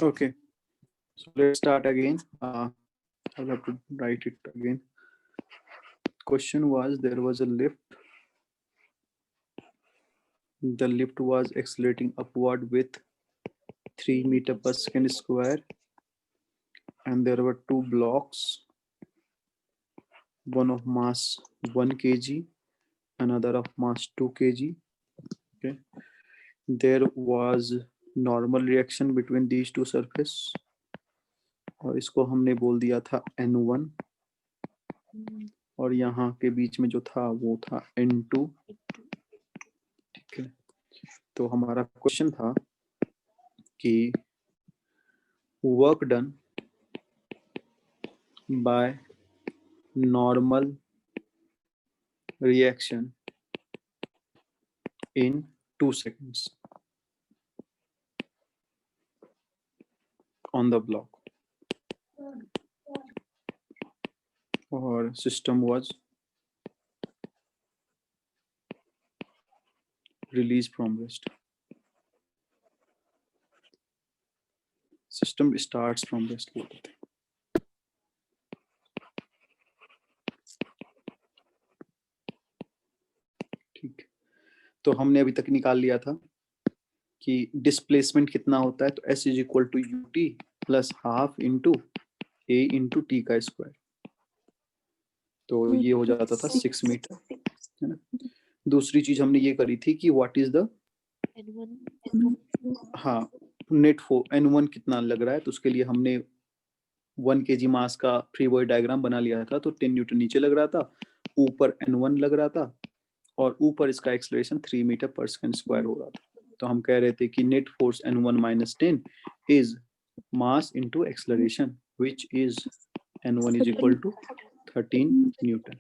Okay, so let's start again. I'll have to write it again. Question was, there was a lift. The lift was accelerating upward with 3 meter per second square, and there were two blocks, one of mass 1 kg, another of mass 2 kg. Okay, there was normal reaction between these two surface, और इसको हमने बोल दिया था N1, और यहाँ के बीच में जो था वो था N2. ठीक है, तो हमारा क्वेश्चन था कि work done by normal reaction in 2 seconds on the block, or system was released from rest. System starts from rest. ठीक, तो हमने अभी तक निकाल लिया था कि डिस्प्लेसमेंट कितना होता है, तो S is equal to UT plus half into A into T का स्क्वायर, तो ये हो जाता था 6 मीटर, है ना. दूसरी चीज हमने ये करी थी कि व्हाट इज द हाँ नेट N1 कितना लग रहा है, तो उसके लिए हमने 1 kg मास का फ्री बॉडी डायग्राम बना लिया था. तो 10 न्यूटन नीचे लग रहा था, ऊपर N1 लग रहा था, और ऊपर इसका acceleration 3 metre per second square हो रहा था. तो हम कह रहे थे कि net force N1 minus 10 is mass into acceleration, which is N1 is equal to 13 newton.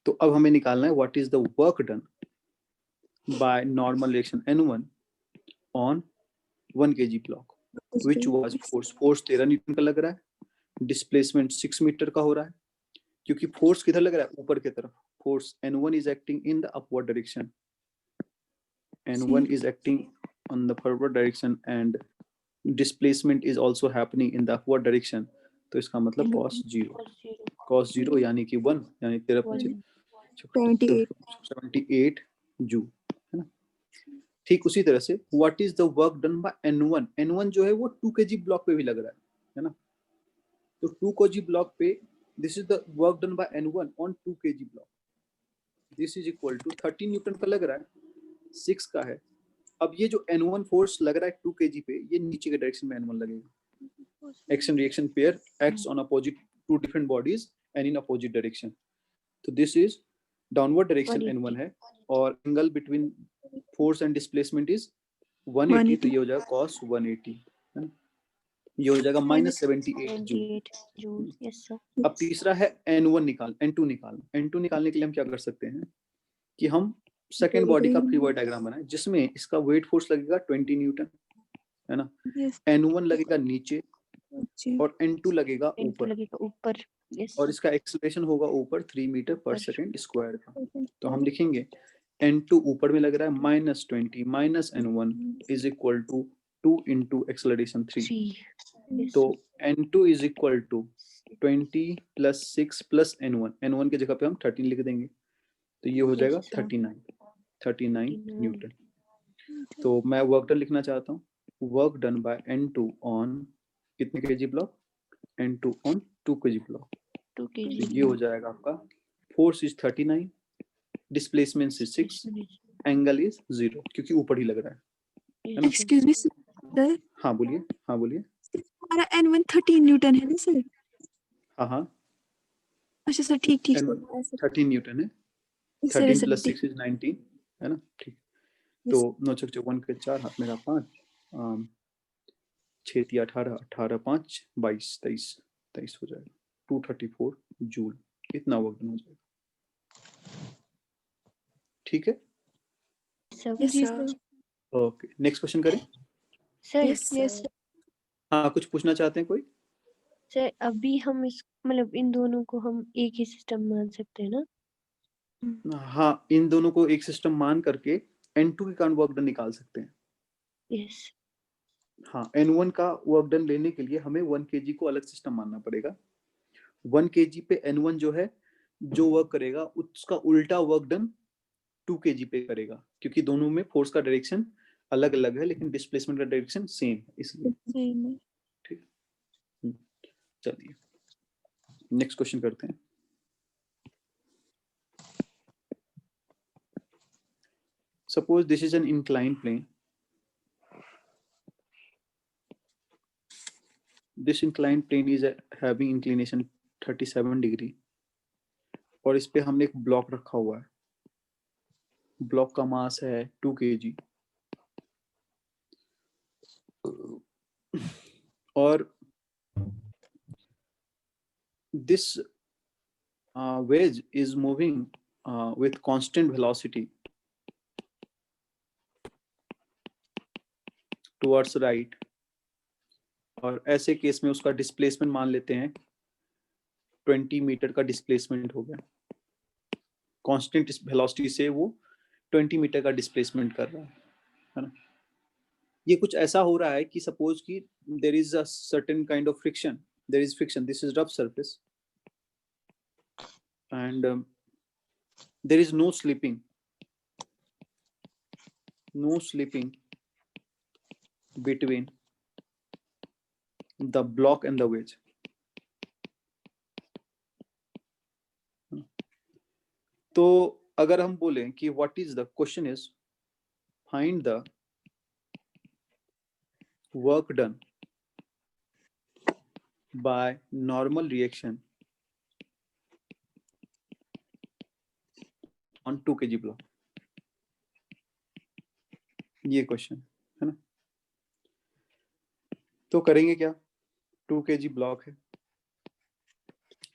तो अब हमें निकालना है what is the work done by normal reaction N1 on 1 kg block, which was force 13 newton का लग रहा है, displacement 6 metre का हो रहा है, क्योंकि फोर्स किधर लग रहा है, ऊपर की तरफ. Force N1 is acting in the upward direction. N1 is acting on the forward direction and displacement is also happening in the upward direction. तो इसका मतलब cos 0. Cos 0 यानी कि 1, यानी 78 जूल, है ना. ठीक उसी तरह से what is the work done by N1. N1 जो है वो 2 kg ब्लॉक पे भी लग रहा है ना. तो 2 kg ब्लॉक पे this is the work done by N1 on 2 kg block. This is equal to 13 newton का लग रहा है, 6 का है. अब ये जो N1 फोर्स लग रहा है 2 kg पे, ये नीचे के डायरेक्शन में N1 लगेगा. Action reaction pair acts on opposite to different bodies and in opposite direction. तो this is downward direction N1 है, और angle between force and displacement is 180. तो ये हो जाएगा cos 180, है ना. ये हो जाएगा -78 जूल. अब तीसरा है N1 N2 निकालना. N2 निकालने के लिए हम क्या कर सकते हैं कि हम सेकेंड बॉडी का फ्री बॉडी डायग्राम बनाएं, जिसमें इसका वेट फोर्स लगेगा 20 न्यूटन, है ना. N1 लगेगा नीचे और N2 लगेगा ऊपर, और इसका एक्सेलरेशन होगा ऊपर 3 मीटर पर सेकेंड स्क्वायर का. तो हम लिखेंगे N2 ऊपर में लग रहा है -20 minus N1 is equal to 2 into acceleration 3. तो N2 is equal to 20 plus 6 plus N1 की जगह पे हम 13 लिख देंगे, तो ये हो जाएगा 39 न्यूटन. तो मैं वर्क डन लिखना चाहता हूँ. Work done bye N2 on कितने kg block, N2 on 2 kg block. ये हो जाएगा आपका force is 39, displacement is 6, angle is 0, क्योंकि ऊपर ही लग रहा है. Excuse me sir. हाँ बोलिए. हमारा N1 13 न्यूटन है ना सर? हाँ. अच्छा सर, ठीक. N1 13 न्यूटन है. 13 प्लस 6 इज 19, है ना. ठीक, तो 9 चौक 1 के 4, हाथ मेरा 5, 6 3 18, 18 5 22, 23 हो जाएगा. 234 जूल इतना वर्क डन हो जाएगा. ठीक है. ओके, नेक्स्ट क्वेश्चन करें. सर हाँ, कुछ पूछना चाहते हैं कोई? सर अभी हम इस मतलब इन दोनों को हम एक ही सिस्टम मान सकते हैं ना? हाँ, इन दोनों को एक सिस्टम मान करके N2 के कारण वर्क डन निकाल सकते हैं। यस हाँ, N1 का वर्क डन लेने के लिए हमें 1 kg को अलग सिस्टम मानना पड़ेगा। 1 kg पे N1 जो है, जो वर्क करेगा उसका उल्टा वर्क डन 2 kg पे करेगा, क्योंकि दोनों में फोर्स का डायरेक्शन अलग अलग है लेकिन डिस्प्लेसमेंट का डायरेक्शन सेम है, इसलिए। सेम है। ठीक, चलिए नेक्स्ट क्वेश्चन करते हैं। Suppose this is an inclined plane. This inclined plane is having inclination 37 degree और इस पे हमने एक ब्लॉक रखा हुआ है। ब्लॉक का मास है 2 kg और this wedge is moving with constant velocity towards right, और ऐसे केस में उसका डिस्प्लेसमेंट मान लेते हैं 20 मीटर का डिस्प्लेसमेंट हो गया। कांस्टेंट वेलोसिटी से वो 20 मीटर का डिस्प्लेसमेंट कर रहा है ना। ये कुछ ऐसा हो रहा है कि सपोज कि there is a certain kind of friction, there is friction, this is rough surface and there is no slipping between the block and the wedge. तो अगर हम बोलें कि what is the question is find the work done by normal reaction on 2 kg block, ये question है ना। तो करेंगे क्या, 2 kg ब्लॉक है,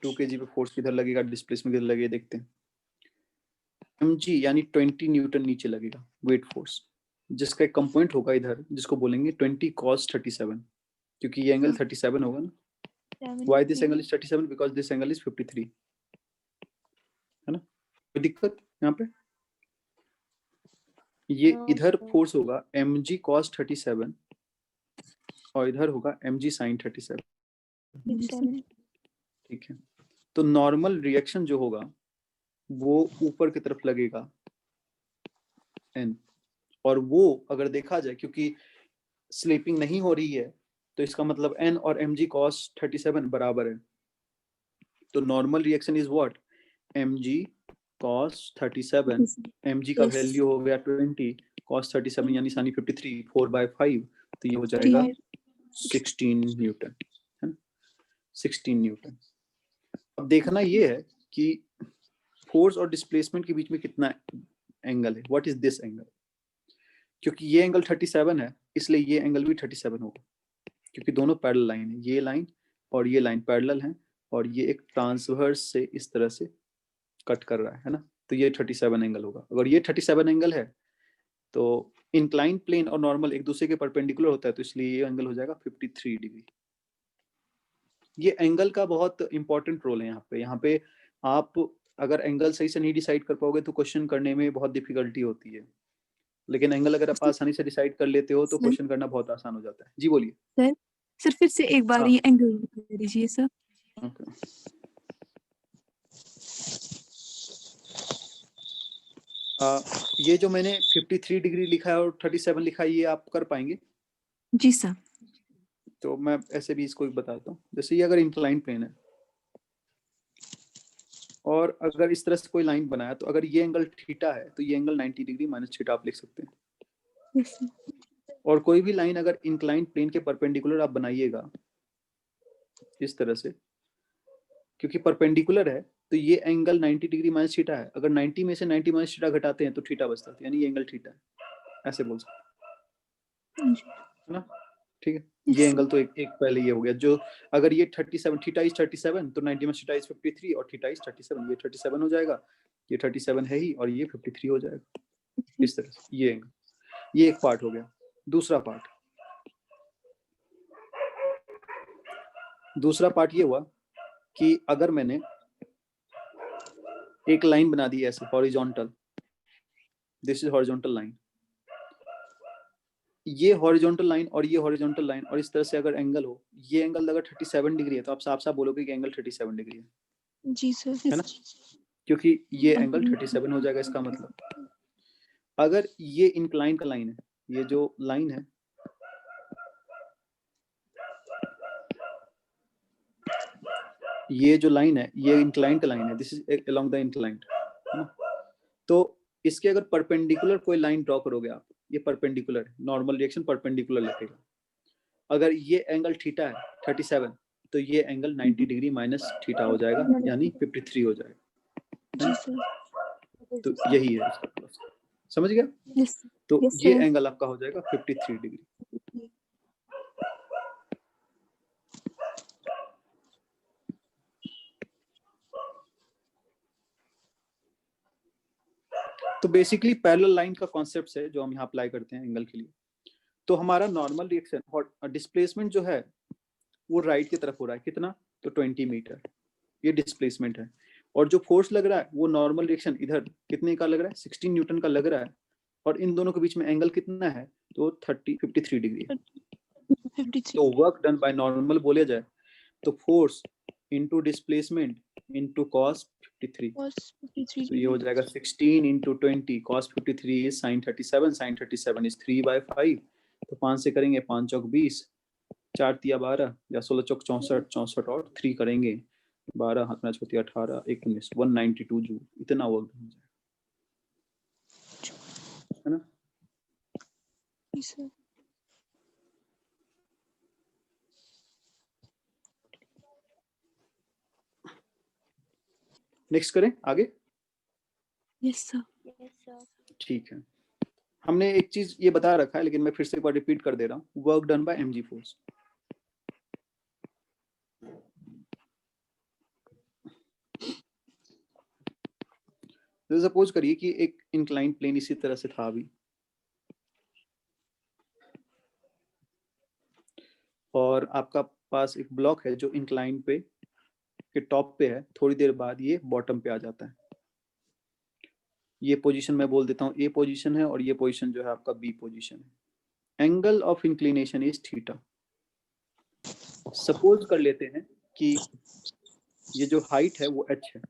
2 kg पे फोर्स किधर लगेगा, डिस्प्लेसमेंट किधर लगेगा देखते हैं। mg यानी 20 न्यूटन नीचे लगेगा वेट फोर्स, जिसका एक कंपोनेंट होगा इधर जिसको बोलेंगे 20 cos 37, क्योंकि ये एंगल 37 होगा ना। Why this angle is 37? Because this angle is 53, है ना। कोई दिक्कत यहाँ पे? ये इधर फोर्स होगा mg cos 37 और इधर होगा mg sin 37, ठीक है। तो नॉर्मल रिएक्शन जो होगा वो ऊपर की तरफ लगेगा n, और वो अगर देखा जाए क्योंकि स्लीपिंग नहीं हो रही है तो इसका मतलब n और mg cos 37 बराबर है। तो normal reaction is what, mg cos 37, mg का वैल्यू हो गया 20, cos 37 यानी सानी 53, 4/5, तो ये हो जाएगा 16 न्यूटन, है ना, 16 न्यूटन। अब देखना ये है कि फोर्स और डिस्प्लेसमेंट के बीच में कितना एंगल है, व्हाट इज दिस एंगल। क्योंकि ये एंगल 37 है इसलिए ये एंगल भी 37 होगा, क्योंकि दोनों पैरेलल लाइन है, ये लाइन और ये लाइन पैरेलल हैं और ये एक ट्रांसवर्स से इस तरह से कट कर रहा है ना, तो ये 37 एंगल होगा। अगर ये 37 एंगल है तो इंक्लाइन प्लेन और नॉर्मल एक दूसरे के परपेंडिकुलर होता है, तो इसलिए ये एंगल हो जाएगा 53 डिग्री। ये एंगल का बहुत इंपॉर्टेंट रोल है यहाँ पे आप अगर एंगल सही से नहीं डिसाइड कर पाओगे तो क्वेश्चन करने में बहुत डिफिकल्टी होती है, लेकिन एंगल अगर आप आसानी से डिसाइड कर लेते हो तो क्वेश्चन करना बहुत आसान हो जाता है। जी बोलिए सर, फिर से एक बार ये एंगल बता दीजिए सर। ओके, ये जो मैंने 53 डिग्री लिखा है और 37 लिखा है ये आप कर पाएंगे? जी सर। तो मैं ऐसे भी इसको बताता हूँ, जैसे ये अगर इंक्लाइन प्लेन है और अगर इस तरह से कोई लाइन बनाया तो अगर ये एंगल थीटा है तो ये एंगल 90 डिग्री माइनस थीटा आप लिख सकते हैं। yes, और कोई भी लाइन अगर इंक्लाइन प्लेन के परपेंडिकुलर आप बनाइएगा इस तरह से, क्योंकि परपेंडिकुलर है तो ये एंगल 90 डिग्री माइनस थीटा है, अगर 90 में से 90 माइनस थीटा घटाते हैं तो थीटा बचता है, यानी ये एंगल थीटा है, ऐसे बोल सकते हैं ना। ठीक है, ये एंगल तो एक पहले ये हो गया। जो अगर ये 37 थीटा इज 37 तो 90 में थीटा इज 53 और थीटा इज 37, ये 37 हो जाएगा, ये 37 है ही और ये 53 हो जाएगा, इस तरह से ये एंगल। ये एक पार्ट हो गया। दूसरा पार्ट ये हुआ कि अगर मैंने एक लाइन बना दी ऐसे horizontal, this is horizontal line, ये हॉरिजॉन्टल लाइन और ये हॉरिजॉन्टल लाइन और इस तरह से अगर एंगल हो, ये एंगल अगर 37 डिग्री है तो आप साफ साफ बोलोगे कि एंगल 37 डिग्री है, जी सर। है ना, क्योंकि ये एंगल 37 हो जाएगा। इसका मतलब अगर ये इंक्लाइन का लाइन है, ये जो लाइन है, ये जो लाइन है ये इंक्लाइन का लाइन है, this is along the incline, है ना। तो इसके अगर परपेंडिकुलर कोई लाइन ड्रॉ करोगे आप, ये परपेंडिकुलर है, नॉर्मल रिएक्शन परपेंडिकुलर लगेगा। अगर ये एंगल थीटा है 37, तो ये एंगल 90 डिग्री माइनस थीटा हो जाएगा, यानी 53 हो जाएगा। जी सर। तो यही है इसका प्लस, समझ गया। यस तो यस ये सर। एंगल आपका हो जाएगा 53 डिग्री। तो बेसिकली पैरेलल लाइन का कॉन्सेप्ट है जो हम यहाँ अप्लाई करते हैं एंगल के लिए। तो हमारा नॉर्मल रिएक्शन और डिस्प्लेसमेंट जो है वो राइट की तरफ हो रहा है, कितना, तो 20 मीटर, ये डिस्प्लेसमेंट है। और जो फोर्स लग रहा है वो नॉर्मल रिएक्शन इधर कितने का लग रहा है, 16 न्यूटन का लग रहा है, और इन दोनों के बीच में एंगल कितना है, तो 53 डिग्री है। 53। तो वर्क डन बाय नॉर्मल बोले जाए तो force into displacement into cos 53, तो ये हो जाएगा 16 into 20, cos 53 is sin 37, sin 37 is 3/5, तो 5 से करेंगे 5 चौक 20, 4 तिया 12 या 16 चौक 64, 64 और 3 करेंगे 12, हाथ में छोटी 18, 19, 192 जूल, इतना वर्क हो जाएगा, है ना। नेक्स्ट करें आगे। Yes sir. ठीक है, हमने एक चीज ये बता रखा है लेकिन मैं फिर से एक बार रिपीट कर दे रहा हूँ, work done bye mg force. तो सपोज करिए कि एक इंक्लाइन प्लेन इसी तरह से था अभी, और आपका पास एक ब्लॉक है जो इंक्लाइन पे के टॉप पे है, थोड़ी देर बाद ये बॉटम पे आ जाता है। ये पोजीशन मैं बोल देता हूँ ए पोजीशन है, और ये पोजीशन जो है आपका बी पोजीशन है। Angle of inclination is theta. Suppose कर लेते हैं कि ये जो हाइट है वो h है,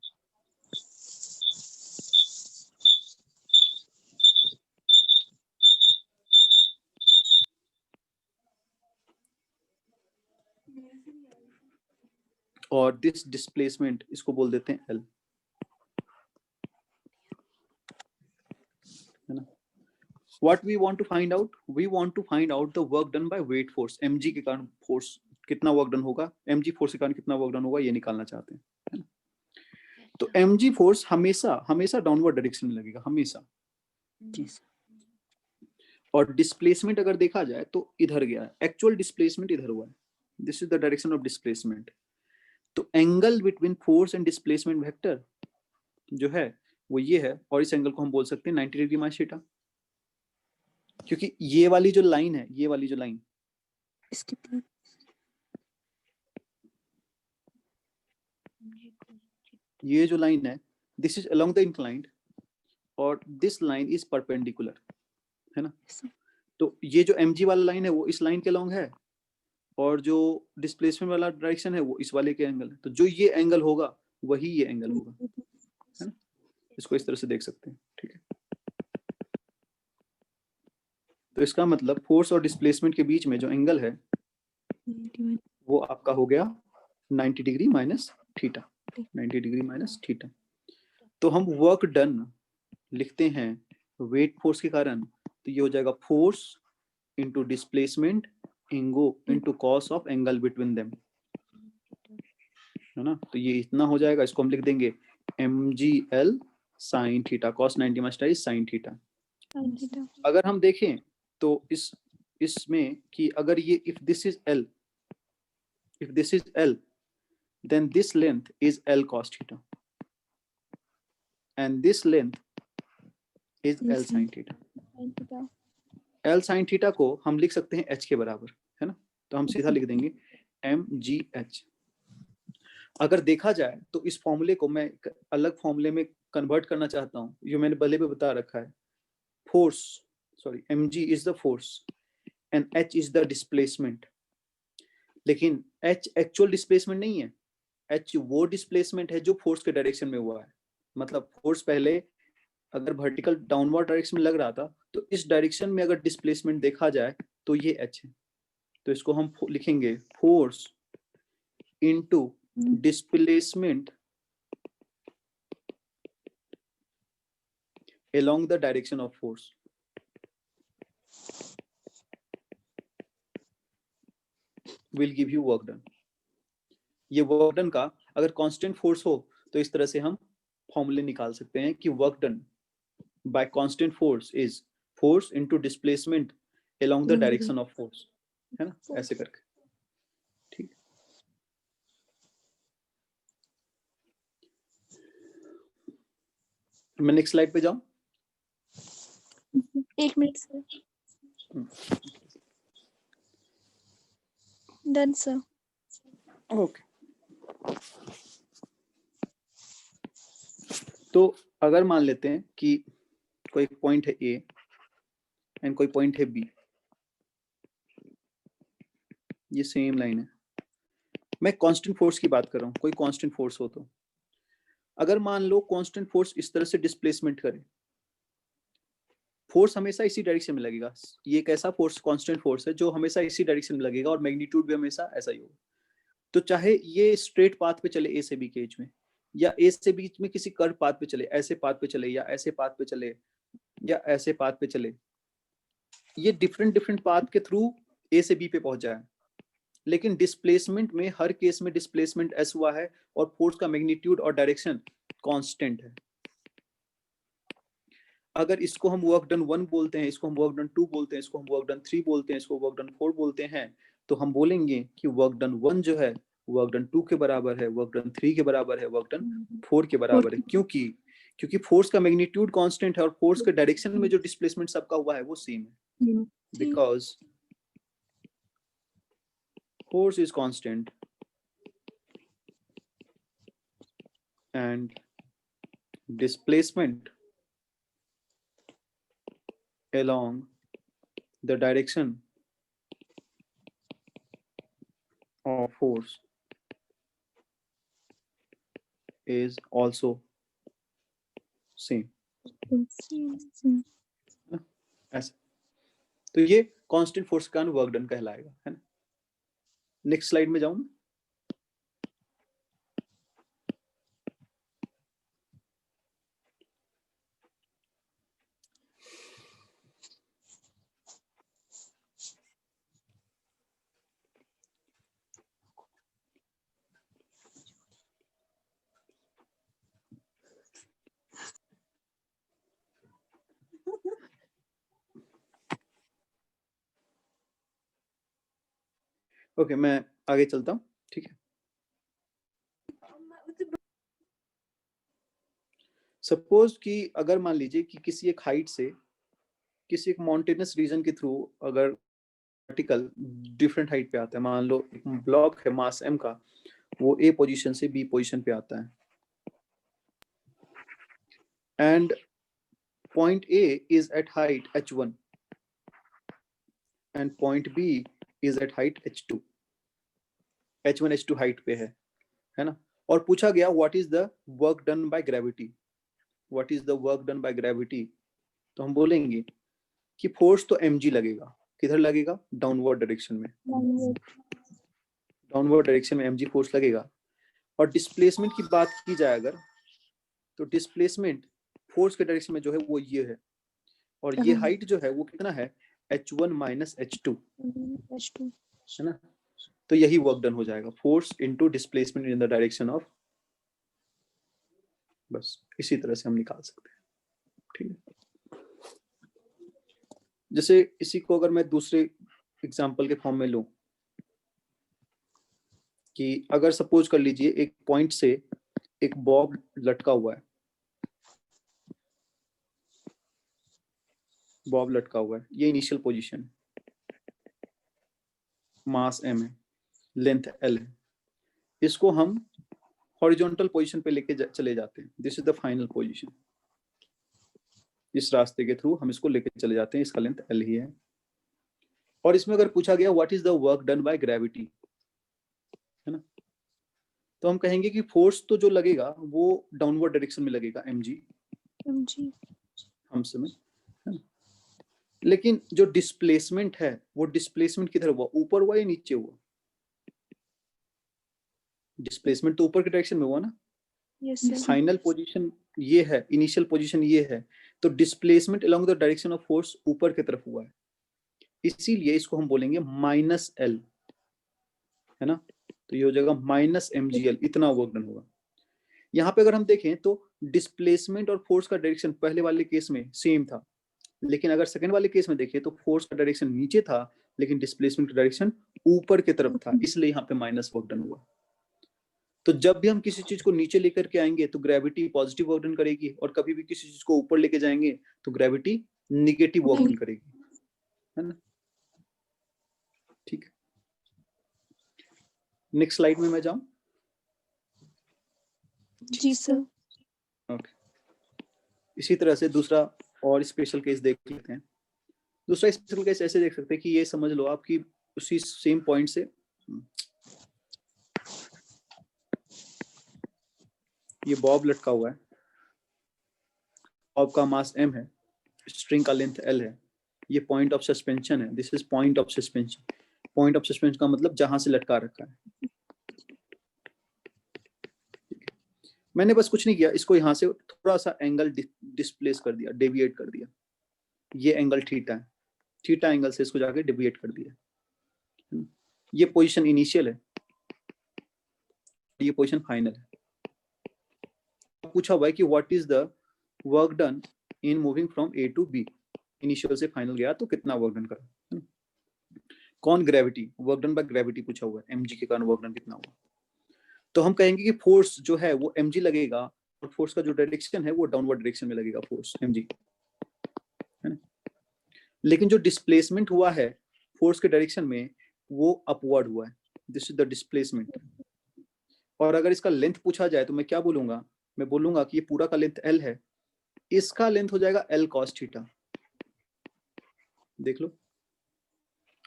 और दिस डिस्प्लेसमेंट इसको बोल देते हैं L, है ना। What we want to find out? We want to find out the work done by weight force, mg के कारण फोर्स कितना वर्क डन होगा, mg फोर्स के कारण कितना वर्क डन होगा, ये निकालना चाहते हैं, है ना। तो mg फोर्स हमेशा हमेशा डाउनवर्ड डायरेक्शन में लगेगा, हमेशा। और डिस्प्लेसमेंट अगर देखा जाए तो इधर गया है, एक्चुअल डिस्प्लेसमेंट इधर हुआ है, this is the direction of displacement. तो angle between force and displacement vector जो है वो ये है, और इस एंगल को हम बोल सकते हैं 90 डिग्री माइनस थीटा, क्योंकि ये वाली जो लाइन है, ये वाली जो लाइन, इसके ये जो लाइन है, this is along the inclined और दिस लाइन इज परपेंडिकुलर, है ना। तो ये जो mg वाला लाइन है वो इस लाइन के अलोंग है, और जो डिस्प्लेसमेंट वाला डायरेक्शन है वो इस वाले के एंगल है। तो जो ये एंगल होगा वही ये एंगल होगा, है ना। इसको इस तरह से देख सकते हैं, ठीक है। तो इसका मतलब फोर्स और डिस्प्लेसमेंट के बीच में जो एंगल है वो आपका हो गया 90 degree minus theta, 90 degree minus theta. तो हम वर्क डन लिखते हैं वेट फोर्स के कारण, तो ये हो जाएगा force into displacement into cos of angle between them, है ना। तो ये इतना हो जाएगा, इसको हम लिख देंगे mgl sin theta, cos 90 minus theta is sin theta. अगर हम देखें तो इसमें कि अगर ये if this is L then this length is L cos theta and this length is L sin theta। L sin theta को हम लिख सकते हैं h के बराबर, है ना। तो हम सीधा लिख देंगे mgh। अगर देखा जाए तो इस फॉर्मूले को मैं अलग फॉर्मूले में कन्वर्ट करना चाहता हूँ, जो मैंने पहले भी बता रखा है। Force, sorry, mg is the force and h is the displacement. लेकिन h एक्चुअल डिस्प्लेसमेंट नहीं है, h वो डिस्प्लेसमेंट है जो फोर्स के डायरेक्शन में हुआ है। मतलब फोर्स पहले अगर वर्टिकल डाउनवर्ड डायरेक्शन में लग रहा था, तो इस डायरेक्शन में अगर डिस्प्लेसमेंट देखा जाए तो ये h है। तो इसको हम लिखेंगे force into displacement along the direction of force। will give you work done। ये वर्क डन का अगर कांस्टेंट फोर्स हो तो इस तरह से हम फॉर्मूले निकाल सकते हैं कि work done bye constant force is force into displacement along the direction of force, है ना, ऐसे करके। ठीक, मैं नेक्स्ट स्लाइड पे जाऊं। 1 minute sir. Done sir. Okay, तो अगर मान लेते हैं कि कोई पॉइंट है ए एंड कोई पॉइंट है बी, ये सेम लाइन है। मैं कांस्टेंट फोर्स की बात कर रहा हूँ, कोई कांस्टेंट फोर्स हो तो अगर मान लो कांस्टेंट फोर्स इस तरह से डिस्प्लेसमेंट करे, फोर्स हमेशा इसी डायरेक्शन में लगेगा। ये एक ऐसा फोर्स कांस्टेंट फोर्स है जो हमेशा इसी डायरेक्शन में लगेगा और मैग्नीट्यूड भी हमेशा ऐसा ही होगा। तो चाहे ये स्ट्रेट पाथ पे चले ए से बी के बीच में, या ए से बीच में किसी कर्व पाथ पे चले, ऐसे पाथ पे चले या ऐसे पाथ पे चले या ऐसे पाथ पे चले, ये डिफरेंट डिफरेंट पाथ के थ्रू ए से बी पे पहुंच जाए, लेकिन डिस्प्लेसमेंट में हर केस में डिस्प्लेसमेंट एस हुआ है और फोर्स का मैग्नीट्यूड और डायरेक्शन कांस्टेंट है। अगर इसको हम वर्क डन 1 बोलते हैं, इसको हम वर्क डन 2 बोलते हैं, इसको हम वर्क डन 3 बोलते हैं, इसको वर्क डन 4 बोलते हैं, तो हम बोलेंगे कि वर्क डन 1 जो है वर्क डन 2 के बराबर है, वर्क डन 3 के बराबर है, वर्क डन 4 के बराबर है। क्योंकि फोर्स का मैग्नीट्यूड कांस्टेंट है और फोर्स के डायरेक्शन में जो डिस्प्लेसमेंट सबका हुआ है वो सेम है। Because force is constant and displacement along the direction of force is also same। ऐसे तो ये कांस्टेंट फोर्स का वर्क डन कहलाएगा, है ना। नेक्स्ट स्लाइड में जाऊं। ओके, मैं आगे चलता हूँ, ठीक है। सपोज कि अगर मान लीजिए कि किसी एक हाइट से किसी एक माउंटेनस रीजन के थ्रू अगर पार्टिकल डिफरेंट हाइट पे आता है, मान लो एक ब्लॉक है मास m का, वो a पोजीशन से b पोजीशन पे आता है and point a is at height h1 and point b is at height h2। h1 h2 height पे है ना। और पूछा गया what is the work done by gravity, what is the work done by gravity, तो हम बोलेंगे कि फोर्स तो mg लगेगा। किधर लगेगा? डाउनवर्ड डायरेक्शन में, डाउनवर्ड डायरेक्शन में mg फोर्स लगेगा। और डिस्प्लेसमेंट की बात की जाए अगर, तो डिस्प्लेसमेंट फोर्स के डायरेक्शन में जो है वो ये है, और ये हाइट जो है वो कितना है? h1 माइनस h2, है ना। तो यही वर्क डन हो जाएगा, force into displacement in the direction of, बस इसी तरह से हम निकाल सकते हैं, ठीक है। जैसे इसी को अगर मैं दूसरे एग्जांपल के फॉर्म में लूं कि अगर सपोज कर लीजिए एक पॉइंट से एक बॉब लटका हुआ है, बॉब लटका हुआ है, ये इनिशियल पोजीशन है, मास m है, लेंथ l है, इसको हम हॉरिजॉन्टल पोजीशन पे लेके चले जाते हैं। This is the final position, इस रास्ते के थ्रू हम इसको लेके चले जाते हैं, इसका लेंथ l ही है। और इसमें अगर पूछा गया what is the work done by gravity, है ना, तो हम कहेंगे कि फोर्स तो जो लगेगा वो डाउनवर्ड डायरेक्शन में लगेगा mg mg हम समय, है ना, लेकिन जो डिस्प्लेसमेंट है वो डिस्प्लेसमेंट किधर हुआ, ऊपर हुआ या नीचे हुआ, डिस्प्लेसमेंट तो ऊपर के डायरेक्शन में हुआ ना, yes sir फाइनल पोजीशन ये है, इनिशियल पोजीशन ये है, तो displacement along the direction of force ऊपर की तरफ हुआ है, इसीलिए इसको हम बोलेंगे माइनस एल, है ना, तो ये हो जाएगा माइनस mgl, इतना वर्क डन होगा। यहाँ पे अगर हम देखें तो डिस्प्लेसमेंट और फोर्स का डायरेक्शन पहले वाले केस में सेम था, लेकिन अगर सेकंड वाले केस में देखें तो फोर्स का डायरेक्शन नीचे था लेकिन डिस्प्लेसमेंट का डायरेक्शन ऊपर की तरफ था, इसलिए यहाँ पे माइनस वर्क डन हुआ। तो जब भी हम किसी चीज को नीचे लेकर के आएंगे तो ग्रेविटी पॉजिटिव वर्क डन करेगी, और कभी भी किसी चीज को ऊपर लेके जाएंगे तो ग्रेविटी निगेटिव वर्क डन करेगी, है ना, ठीक है। नेक्स्ट स्लाइड में मैं जाऊं, जी सर ओके। इसी तरह से दूसरा और स्पेशल केस देख लेते हैं। दूसरा स्पेशल केस ऐसे देख सकते हैं कि ये समझ लो आपकी उसी सेम पॉइंट से ये बॉब लटका हुआ है, बॉब का मास m है, स्ट्रिंग का लेंथ l है, ये पॉइंट ऑफ सस्पेंशन है, this is point of suspension. Point of suspension का मतलब जहां से लटका रखा है। मैंने बस कुछ नहीं किया, इसको यहाँ से थोड़ा सा एंगल डिस्प्लेस कर दिया, डेविएट कर दिया, ये एंगल थीटा है, थीटा एंगल से इसको जाके डेविएट कर दिया। ये पोजीशन इनिशियल है, ये पोजीशन फाइनल है। पूछा हुआ है कि what is the work done in moving from A to B, initial से फाइनल गया तो कितना वर्क डन करा, कौन, gravity, work done by gravity पूछा हुआ है, mg के कारण वर्क डन कितना हुआ। तो हम कहेंगे कि फोर्स जो है वो mg लगेगा, और फोर्स का जो डायरेक्शन है वो डाउनवर्ड डायरेक्शन में लगेगा, फोर्स mg, है ना, लेकिन जो डिस्प्लेसमेंट हुआ है फोर्स के डायरेक्शन में वो अपवर्ड हुआ है, दिस इज द डिस्प्लेसमेंट। और अगर इसका लेंथ पूछा जाए तो मैं क्या बोलूंगा, मैं बोलूंगा कि ये पूरा का लेंथ l है, इसका लेंथ हो जाएगा l cos थीटा। देख लो,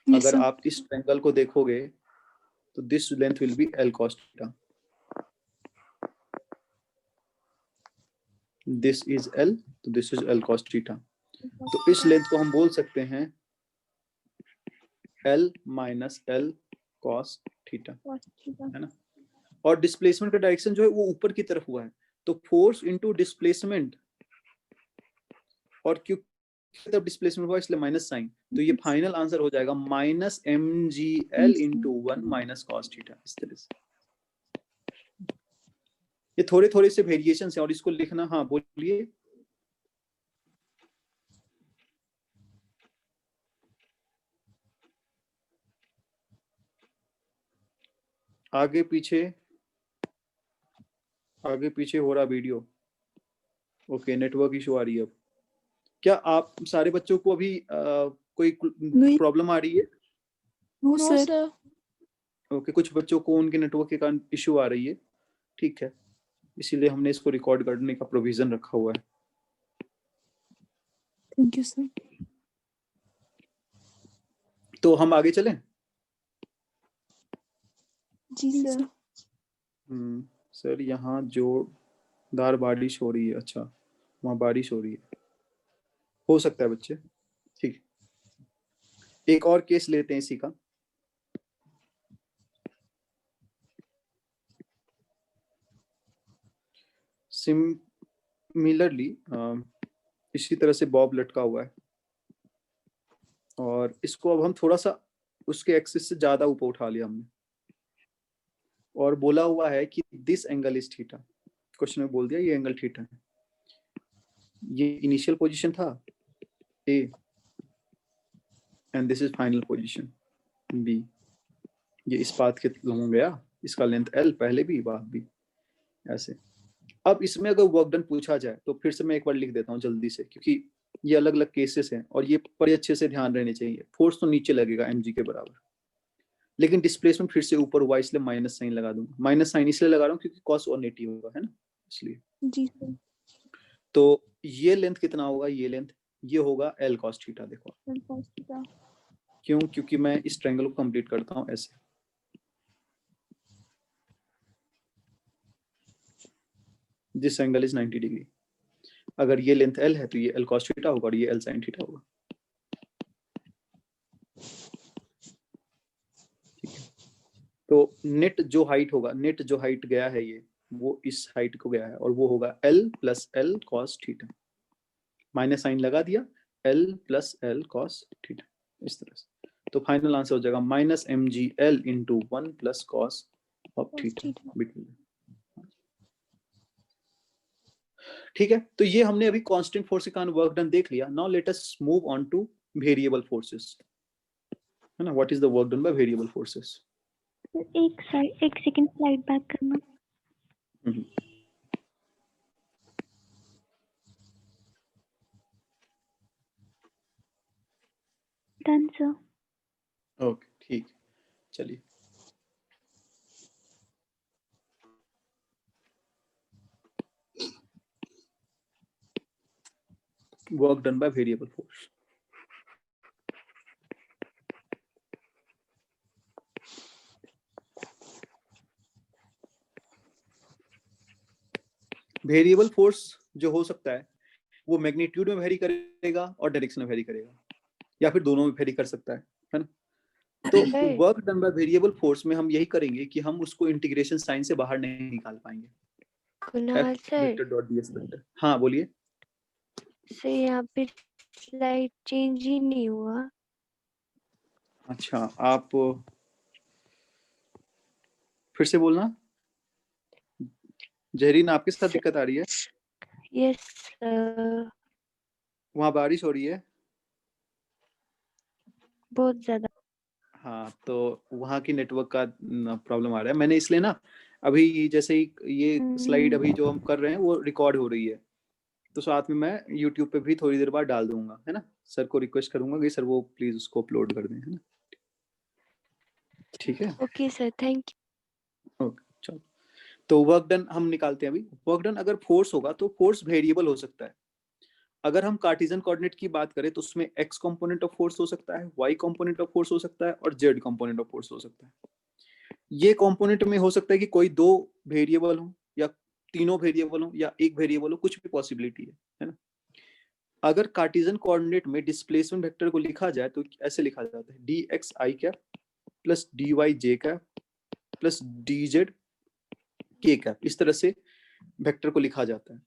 yes अगर sir आप इस ट्रायंगल को देखोगे तो this length will be l cos theta, this is l, तो this is l cos theta. तो इस लेंथ को हम बोल सकते हैं l minus l cos theta, है ना। और डिस्प्लेसमेंट का डायरेक्शन जो है वो ऊपर की तरफ हुआ है, तो फोर्स इनटू डिस्प्लेसमेंट, और क्योंकि तरफ डिस्प्लेसमेंट हुआ इसलिए माइनस साइन, तो ये फाइनल आंसर हो जाएगा minus mgl into 1 minus cos theta. इस तरह से ये थोड़े थोड़े से वेरिएशन है, और इसको लिखना, हाँ बोलिए, आगे पीछे हो रहा वीडियो, ओके, नेटवर्क इशू आ रही है। अब क्या आप सारे बच्चों को अभी कोई प्रॉब्लम आ रही है? no sir ओके, कुछ बच्चों को उनके नेटवर्क के कारण इशू आ रही है, ठीक है, इसीलिए हमने इसको रिकॉर्ड करने का प्रोविजन रखा हुआ है। thank you sir तो हम आगे चलें। जी सर सर यहाँ जोरदार बारिश हो रही है, अच्छा वहाँ बारिश हो रही है, हो सकता है बच्चे, ठीक। एक और केस लेते हैं इसी का। सिमिलरली इसी तरह से बॉब लटका हुआ है, और इसको अब हम थोड़ा सा उसके एक्सिस से ज्यादा ऊपर उठा लिया हमने, और बोला हुआ है कि this angle is theta. Question में बोल दिया ये एंगल थीटा है, ये इनिशियल पोजीशन था A, and this is final position B. ये इस पाथ के लंबा गया, इसका लेंथ l, पहले भी बाद भी, ऐसे। अब इसमें अगर वर्क डन पूछा जाए तो फिर से मैं एक बार लिख देता हूँ जल्दी से, क्योंकि ये अलग अलग केसेस हैं और ये बड़े अच्छे से ध्यान रहने चाहिए। फोर्स तो नीचे लगेगा mg के बराबर, लेकिन डिस्प्लेसमेंट फिर से ऊपर हुआ, इसलिए माइनस साइन लगा दूंगा। माइनस साइन इसलिए लगा रहा हूँ क्योंकि cos और नेगेटिव होगा, है ना, इसलिए। जी सर तो ये लेंथ कितना होगा, ये लेंथ ये होगा l cos थीटा। देखो क्यों? क्योंकि मैं इस ट्रायंगल को कंप्लीट करता हूं ऐसे, दिस एंगल इज 90 डिग्री। अगर ये लेंथ L है तो ये L cos थीटा होगा और ये L sin थीटा होगा। ठीक है, तो नेट जो हाइट होगा, नेट जो हाइट गया है ये, वो इस हाइट को गया है और वो होगा L plus L cos theta, minus sign लगा दिया, L plus L cos theta, इस तरह से। तो फाइनल आंसर हो जाएगा minus mgl into 1 plus cos of theta between. ठीक है, तो ये हमने अभी कांस्टेंट फोर्स के कारण वर्क डन देख लिया। Now let us move on two variable forces, है ना। What is the work done by variable forces? एक सेकंड स्लाइड बैक करना। Done sir. ओके, ठीक, चलिए। Work done by variable force. Variable force जो हो सकता है वो मैग्नीट्यूड में वेरी करेगा और डायरेक्शन में वेरी करेगा, या फिर दोनों में वेरी कर सकता है ना। तो work done by variable force में हम यही करेंगे कि हम उसको इंटीग्रेशन साइन से बाहर नहीं निकाल पाएंगे। Kunal sir, F vector. हाँ बोलिए। सर यहाँ पे स्लाइड चेंज ही नहीं हुआ। अच्छा, आप फिर से बोलना। जहरीन, आपके साथ दिक्कत आ रही है? यस सर, वहाँ बारिश हो रही है? बहुत ज्यादा। हाँ, तो वहाँ की नेटवर्क का प्रॉब्लम आ रहा है। मैंने इसलिए ना अभी जैसे ही ये स्लाइड अभी जो हम कर रहे हैं वो रिकॉर्ड हो रही है, तो साथ में मैं YouTube पे भी थोड़ी देर बाद डाल दूंगा, है ना। सर को रिक्वेस्ट करूंगा कि सर वो प्लीज उसको अपलोड कर दें, है ना। ठीक है, okay sir, thank you. Okay चलो। तो वर्क डन हम निकालते हैं अभी। वर्क डन अगर फोर्स होगा तो फोर्स वेरिएबल हो सकता है। अगर हम कार्टेशियन कोऑर्डिनेट की बात करें तो उसमें x कंपोनेंट ऑफ फोर्स हो सकता है, y कंपोनेंट ऑफ फोर्स हो सकता है और z कंपोनेंट ऑफ फोर्स हो सकता है। ये कंपोनेंट में हो सकता है कि कोई दो वेरिएबल हो या तीनों वेरिएबल हो या एक वेरिएबल हो, कुछ भी पॉसिबिलिटी है ना। अगर कार्टेशियन कोऑर्डिनेट में डिस्प्लेसमेंट वेक्टर को लिखा जाए तो ऐसे लिखा जाता है dx i cap plus dy j cap plus dz k cap, इस तरह से वेक्टर को लिखा जाता है।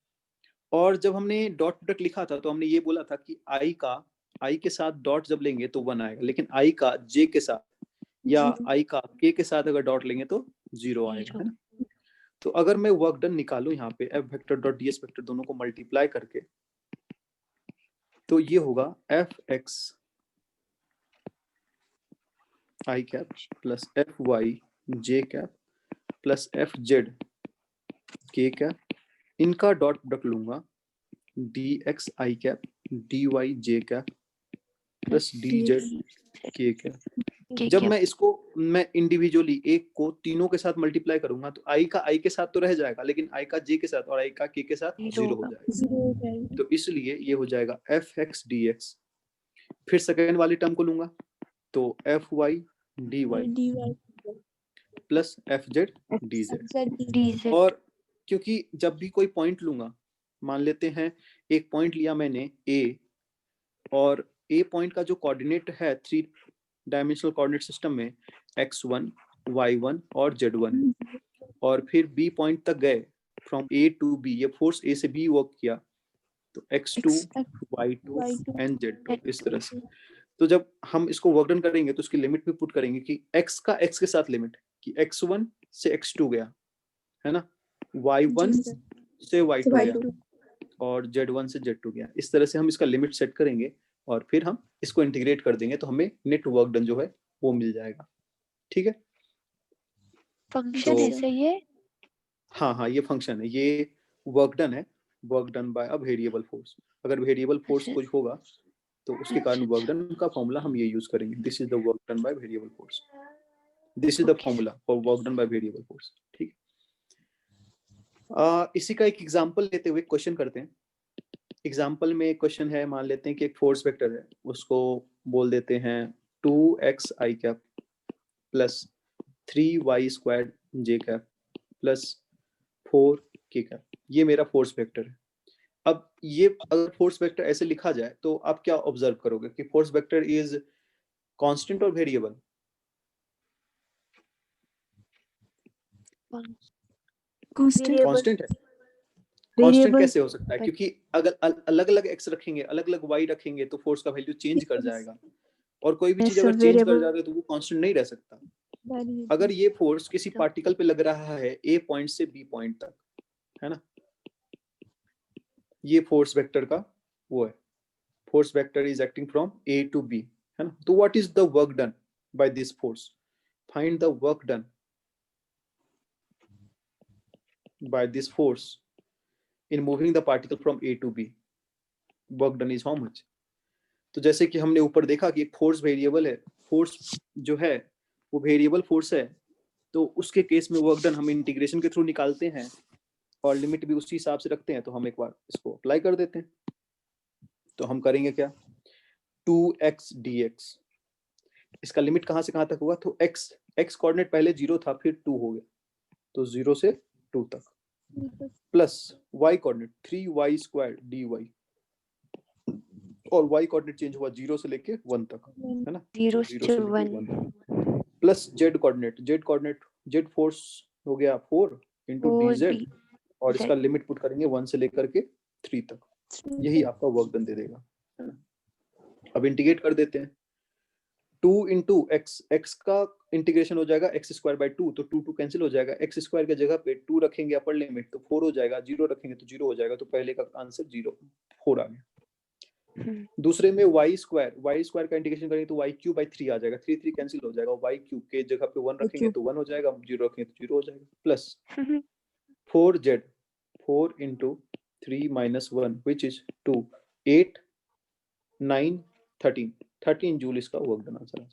और जब हमने डॉट प्रोडक्ट लिखा था तो हमने ये बोला था कि आई के साथ डॉट जब लेंगे तो 1 आएगा, लेकिन आई का जे के साथ या आई का के के साथ अगर डॉट लेंगे तो 0 आएगा, है ना। तो अगर मैं वर्क डन निकालूं यहाँ पे F vector dot D S vector दोनों को मल्टीप्लाई करके, तो ये होगा एफ एक्स आई कैप प्लस एफ वाई जे कैप प्लस एफ जेड के कैप, इनका डॉट प्रोडक्ट लूंगा डी एक्स आई कैप डी वाई जे कैप प्लस डी जेड के कैप। जब मैं इसको मैं इंडिविजुअली एक को तीनों के साथ मल्टीप्लाई करूंगा तो आई का आई के साथ तो रह जाएगा, लेकिन आई का जे के साथ और आई का के साथ 0 हो जाएगा। तो इसलिए ये हो जाएगा एफ एक्स डी एक्स। फिर सेकेंड वाली टर्म को लूंगा तो F Y D Y plus F Z D Z. और क्योंकि जब भी कोई पॉइंट लूंगा, मान लेते हैं एक पॉइंट लिया मैंने ए, और ए पॉइंट का जो कोऑर्डिनेट है 3 डायमेंशनल कोऑर्डिनेट सिस्टम में x1 y1 और z1 है, और फिर बी पॉइंट तक गए फ्रॉम ए टू बी, ये फोर्स ए से बी वर्क किया तो x2 y2 एंड z2 इस तरह से। तो जब हम इसको वर्क डन करेंगे तो उसकी लिमिट भी पुट करेंगे कि x का x के साथ लिमिट कि x1 से x2 गया, है ना, y1 से y2 गया और z1 से z2 गया। इस तरह से हम इसका लिमिट सेट करेंगे और फिर हम इसको इंटीग्रेट कर देंगे तो हमें नेट वर्क डन जो है वो मिल जाएगा। ठीक है, फंक्शन है सही है। हाँ, ये फंक्शन है, ये वर्क डन है, work done bye a variable force. अगर वेरिएबल फोर्स कुछ होगा तो उसके कारण वर्क डन का फॉर्मूला हम ये यूज करेंगे, this is the work done by variable force, this is the formula for work done by variable force. ठीक है, इसी का एक एग्जांपल लेते हुए क्वेश्चन करते हैं। एग्जांपल में एक क्वेश्चन है, मान लेते हैं कि एक फोर्स वेक्टर है, उसको बोल देते हैं 2x i cap plus 3y square j cap plus 4k cap, ये मेरा फोर्स वेक्टर है। अब ये अगर फोर्स वेक्टर ऐसे लिखा जाए तो आप क्या ऑब्जर्व करोगे कि फोर्स वेक्टर इज कांस्टेंट और वेरिएबल? कांस्टेंट। कांस्टेंट है। कांस्टेंट वेरिएबल कैसे हो सकता है? क्योंकि अगर अलग अलग x रखेंगे, अलग अलग y रखेंगे तो फोर्स का वैल्यू चेंज कर जाएगा, और कोई भी चीज अगर चेंज कर जाए तो वो कांस्टेंट नहीं रह सकता। अगर ये फोर्स किसी पार्टिकल पे लग रहा है a पॉइंट से b पॉइंट तक, है ना, ये फोर्स वेक्टर का वो है, force vector is acting from a to b, है ना। तो what is the work done by this force? Find the work done by this force in moving the particle from A to B. Work done is how much? तो जैसे कि हमने ऊपर देखा कि एक फोर्स वेरिएबल है, फोर्स जो है वो वेरिएबल फोर्स है, तो उसके केस में वर्क डन हम इंटीग्रेशन के थ्रू निकालते हैं और लिमिट भी उसी हिसाब से रखते हैं। तो हम एक बार इसको अप्लाई कर देते हैं। तो हम करेंगे क्या, 2x dx, इसका लिमिट कहाँ से कहाँ तक होगा? तो x कोऑर्डिनेट पहले 0 था, फिर 2 हो गया, तो 0 से 2 तक, plus y coordinate 3y square dy, और y कोऑर्डिनेट चेंज हुआ 0 से लेके 1 तक, है ना, 0 0 to से लेके 1 1, plus z coordinate z force हो गया 4 इंटू dz, और इसका लिमिट पुट करेंगे 1 से लेकर के 3 तक, यही आपका वर्क डन दे देगा, है ना। अब इंटीग्रेट कर देते हैं, 2 इंटू x का इंटीग्रेशन हो जाएगा x स्क्वायर बाई 2, तो 2 कैंसिल हो जाएगा, x स्क्वायर के जगह पे 2 रखेंगे अपर लिमिट तो 4 हो जाएगा, 0 रखेंगे तो 0 हो जाएगा, तो पहले का आंसर 4 आ गया। दूसरे में y स्क्वायर का इंटीग्रेशन करेंगे तो y क्यूब बाई 3 आ जाएगा, 3 कैंसिल हो जाएगा, y क्यूब के जगह पे 1 रखेंगे तो 1 हो जाएगा, 0 रखेंगे तो 0 हो जाएगा, plus 4z, 4 into 3 minus 1 which is 2, 8 9 13 joule इसका वर्क डन आंसर है।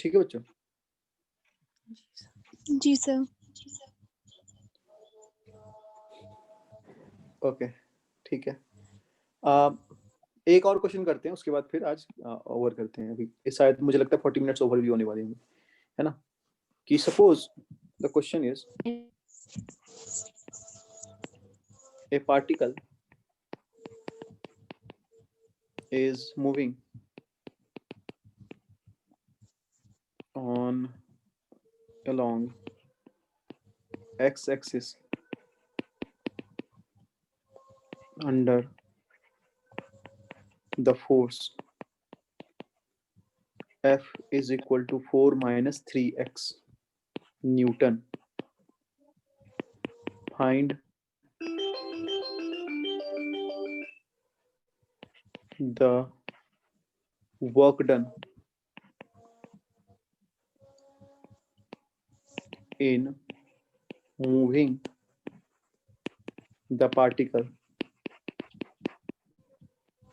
ठीक है बच्चों? जी सर। ओके, ठीक है। एक और क्वेश्चन करते हैं, उसके बाद फिर आज ओवर करते हैं। अभी शायद मुझे लगता है 40 मिनट्स ओवर भी होने वाले हैं, है ना। कि suppose the question is a particle is moving on along x-axis under the force F is equal to 4 minus 3x Newton. Find the work done in moving the particle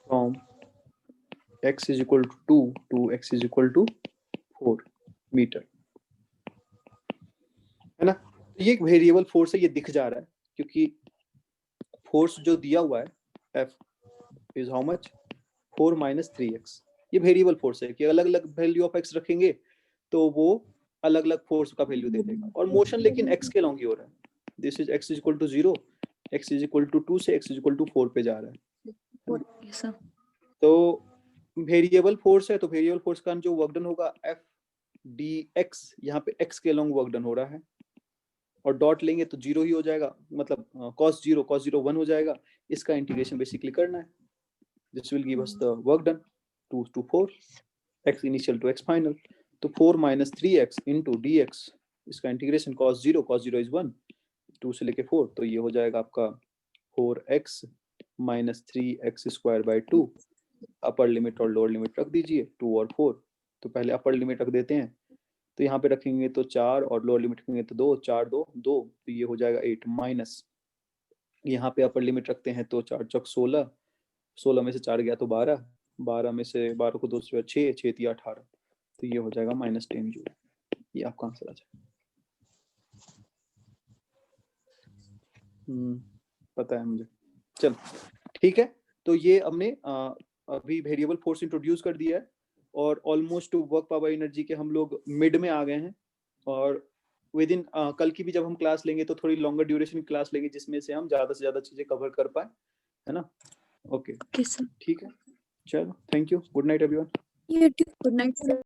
from x is equal to 2 to x is equal to 4 metre, है ना। ये एक variable force है, ये दिख जा रहा है क्योंकि फोर्स जो दिया हुआ है F is how much 4 minus 3x, ये वेरिएबल फोर्स है कि अलग अलग वैल्यू ऑफ x रखेंगे तो वो अलग अलग फोर्स का वैल्यू दे देगा, और मोशन लेकिन x के लॉन्ग ही हो रहा है। This is x is equal to 0, x is equal to 2 से x is equal to 4 पे जा रहा है। तो वेरिएबल फोर्स है, तो वेरिएबल फोर्स का जो वर्क डन होगा F dx, यहाँ पे x के लॉन्ग वर्क डन हो रहा है, और डॉट लेंगे तो 0 ही हो जाएगा, मतलब cos 0 1 हो जाएगा। इसका इंटीग्रेशन बेसिकली करना है। This will give us the work done, 2 to 4, x initial to x final. तो 4 minus 3x into dx, इसका इंटीग्रेशन cos 0 is 1, 2 से लेके 4, तो ये हो जाएगा आपका 4x minus 3x square by 2। Upper limit और लोअर लिमिट रख दीजिए, 2 और 4, तो पहले अपर लिमिट रख देते हैं, तो यहाँ पे रखेंगे तो 4 और लोअर लिमिट रखेंगे तो 2, 4 2 2, तो ये हो जाएगा 8 माइनस, यहाँ पे अपर लिमिट रखते हैं तो 4 चौक 16, 16 में से 4 गया तो 12, 12 में से 12 को 2 से 6, 6 3 18, तो ये हो जाएगा माइनस 10 जूल। ये आपका आंसर आ जाएगा। पता है मुझे। चलो ठीक है, तो ये हमने अभी वेरिएबल फोर्स इंट्रोड्यूस कर दिया है। और ऑलमोस्ट वर्क पावर एनर्जी के हम लोग मिड में आ गए हैं, और विद इन कल की भी जब हम क्लास लेंगे तो थोड़ी लॉन्गर ड्यूरेशन की क्लास लेंगे जिसमें से हम ज्यादा से ज्यादा चीजें कवर कर पाए, है ना? Okay Okay, sir. ठीक है, चलो, thank you, good night everyone. You too. Good night, sir.